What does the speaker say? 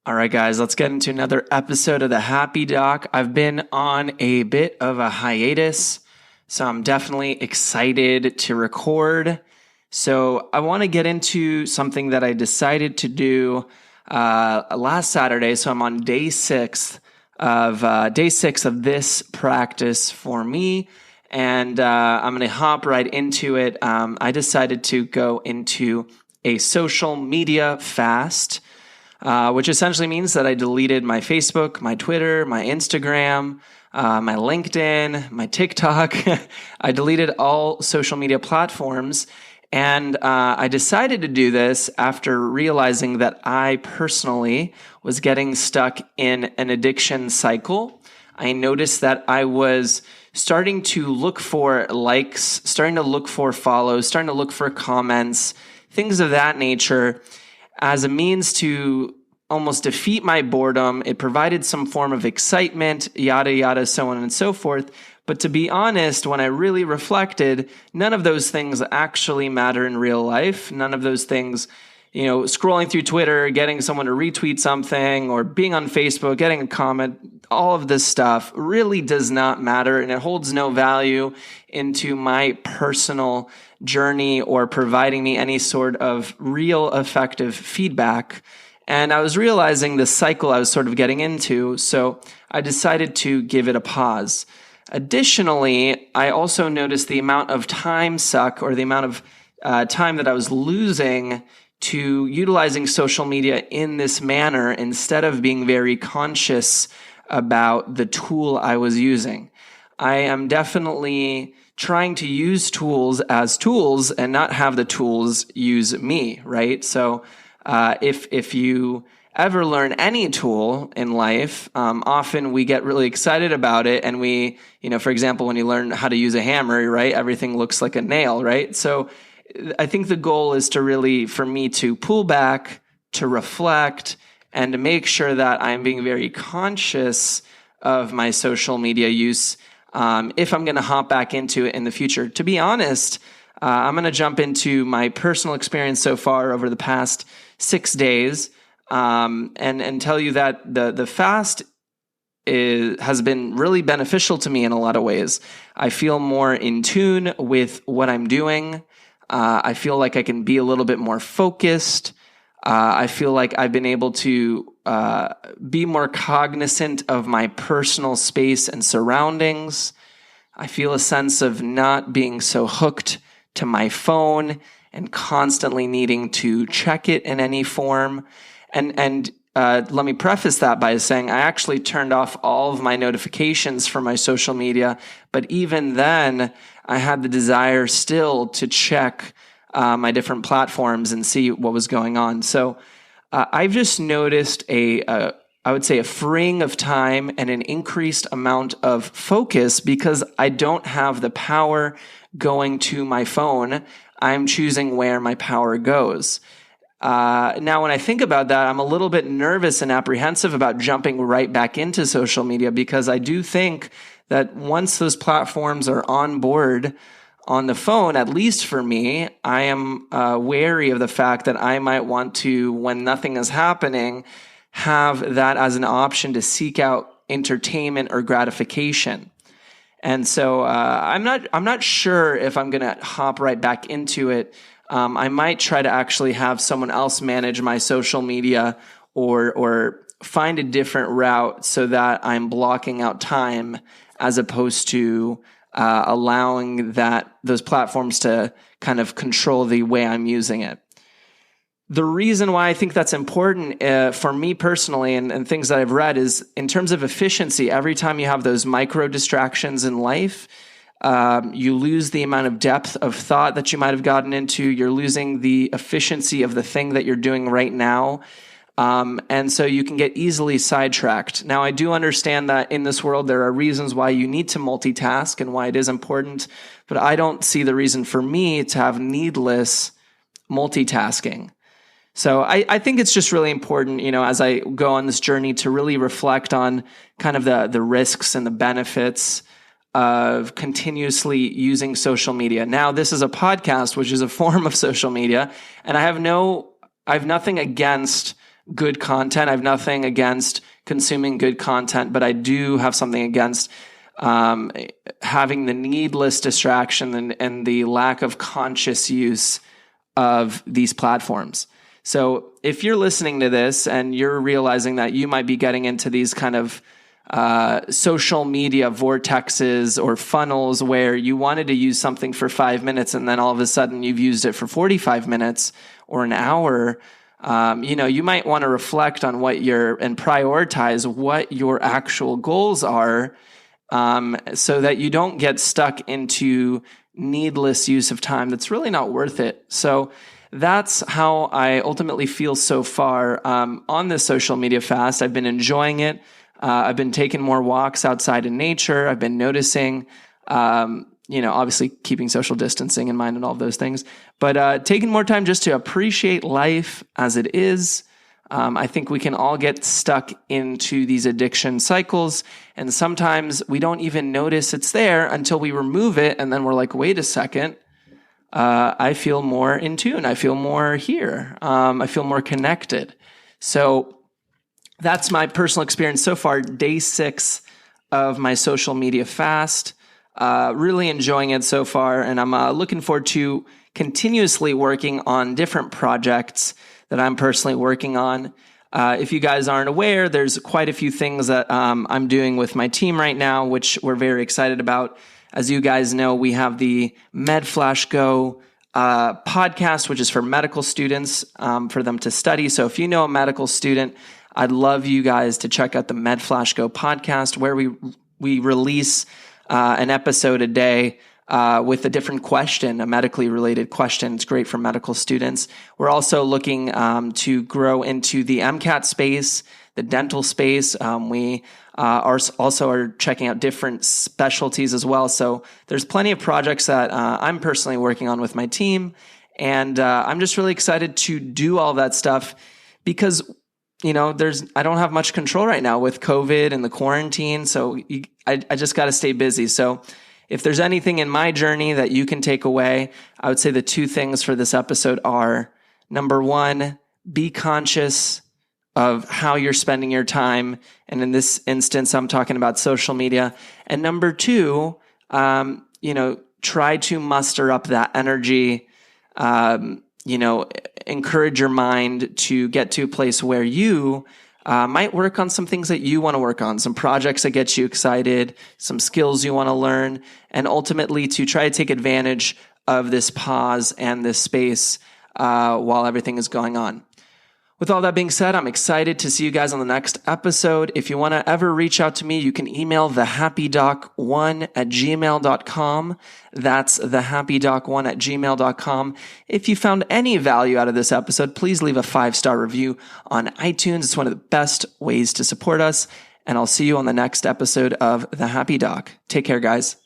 All right, guys, let's get into another episode of the Happy Doc. I've been on a bit of a hiatus, so I'm definitely excited to record. So I want to get into something that I decided to do last Saturday. So I'm on day six of this practice for me, and I'm going to hop right into it. I decided to go into a social media fast. Which essentially means that I deleted my Facebook, my Twitter, my Instagram, my LinkedIn, my TikTok. I deleted all social media platforms. And I decided to do this after realizing that I personally was getting stuck in an addiction cycle. I noticed that I was starting to look for likes, starting to look for follows, starting to look for comments, things of that nature, as a means to almost defeat my boredom. It provided some form of excitement, yada, yada, so on and so forth. But to be honest, when I really reflected, none of those things actually matter in real life. None of those things, scrolling through Twitter, getting someone to retweet something, or being on Facebook, getting a comment, all of this stuff really does not matter, and it holds no value into my personal journey or providing me any sort of real effective feedback. And I was realizing the cycle I was sort of getting into, so I decided to give it a pause. Additionally, I also noticed the amount of time suck, or the amount of time that I was losing to utilizing social media in this manner instead of being very conscious about the tool I was using. I am definitely trying to use tools as tools and not have the tools use me, right? So if you ever learn any tool in life, often we get really excited about it, and we, for example, when you learn how to use a hammer, right, everything looks like a nail, right? So I think the goal is for me to pull back, to reflect, and to make sure that I'm being very conscious of my social media use if I'm going to hop back into it in the future. To be honest, I'm going to jump into my personal experience so far over the past 6 days and tell you that the fast has been really beneficial to me in a lot of ways. I feel more in tune with what I'm doing. I feel like I can be a little bit more focused. I feel like I've been able to be more cognizant of my personal space and surroundings. I feel a sense of not being so hooked to my phone and constantly needing to check it in any form. And let me preface that by saying I actually turned off all of my notifications for my social media, but even then, I had the desire still to check my different platforms and see what was going on. So I've just noticed I would say a freeing of time and an increased amount of focus because I don't have the power going to my phone. I'm choosing where my power goes. Now, when I think about that, I'm a little bit nervous and apprehensive about jumping right back into social media because I do think that once those platforms are on board on the phone, at least for me, I am wary of the fact that I might want to, when nothing is happening, have that as an option to seek out entertainment or gratification. And so I'm not sure if I'm going to hop right back into it. I might try to actually have someone else manage my social media or find a different route so that I'm blocking out time as opposed to allowing those platforms to kind of control the way I'm using it. The reason why I think that's important for me personally and things that I've read is in terms of efficiency. Every time you have those micro distractions in life, you lose the amount of depth of thought that you might have gotten into. You're losing the efficiency of the thing that you're doing right now. And so you can get easily sidetracked. Now, I do understand that in this world, there are reasons why you need to multitask and why it is important, but I don't see the reason for me to have needless multitasking. So I think it's just really important, as I go on this journey to really reflect on kind of the risks and the benefits of continuously using social media. Now, this is a podcast, which is a form of social media, and I have nothing against good content. I have nothing against consuming good content, but I do have something against having the needless distraction and the lack of conscious use of these platforms. So if you're listening to this and you're realizing that you might be getting into these kind of social media vortexes or funnels where you wanted to use something for 5 minutes and then all of a sudden you've used it for 45 minutes or an hour, you might want to reflect on and prioritize what your actual goals are, so that you don't get stuck into needless use of time that's really not worth it. So that's how I ultimately feel so far on this social media fast. I've been enjoying it. I've been taking more walks outside in nature. I've been noticing, obviously keeping social distancing in mind and all of those things, but taking more time just to appreciate life as it is. I think we can all get stuck into these addiction cycles, and sometimes we don't even notice it's there until we remove it, and then we're like, wait a second, I feel more in tune. I feel more here. I feel more connected. So that's my personal experience so far, day 6 of my social media fast. Really enjoying it so far, and I'm looking forward to continuously working on different projects that I'm personally working on. If you guys aren't aware, there's quite a few things that I'm doing with my team right now, which we're very excited about. As you guys know, we have the MedFlash Go podcast, which is for medical students, for them to study. So if you know a medical student, I'd love you guys to check out the MedFlash Go podcast, where we release an episode a day with a different question, a medically related question. It's great for medical students. We're also looking to grow into the MCAT space, the dental space. We are checking out different specialties as well. So there's plenty of projects that I'm personally working on with my team. And I'm just really excited to do all that stuff because I don't have much control right now with COVID and the quarantine. So I just got to stay busy. So if there's anything in my journey that you can take away, I would say the 2 things for this episode are, number 1, be conscious of how you're spending your time. And in this instance, I'm talking about social media. And number 2, try to muster up that energy, encourage your mind to get to a place where you might work on some things that you want to work on, some projects that get you excited, some skills you want to learn, and ultimately to try to take advantage of this pause and this space while everything is going on. With all that being said, I'm excited to see you guys on the next episode. If you want to ever reach out to me, you can email thehappydoc1@gmail.com. That's thehappydoc1@gmail.com. If you found any value out of this episode, please leave a 5-star review on iTunes. It's one of the best ways to support us. And I'll see you on the next episode of The Happy Doc. Take care, guys.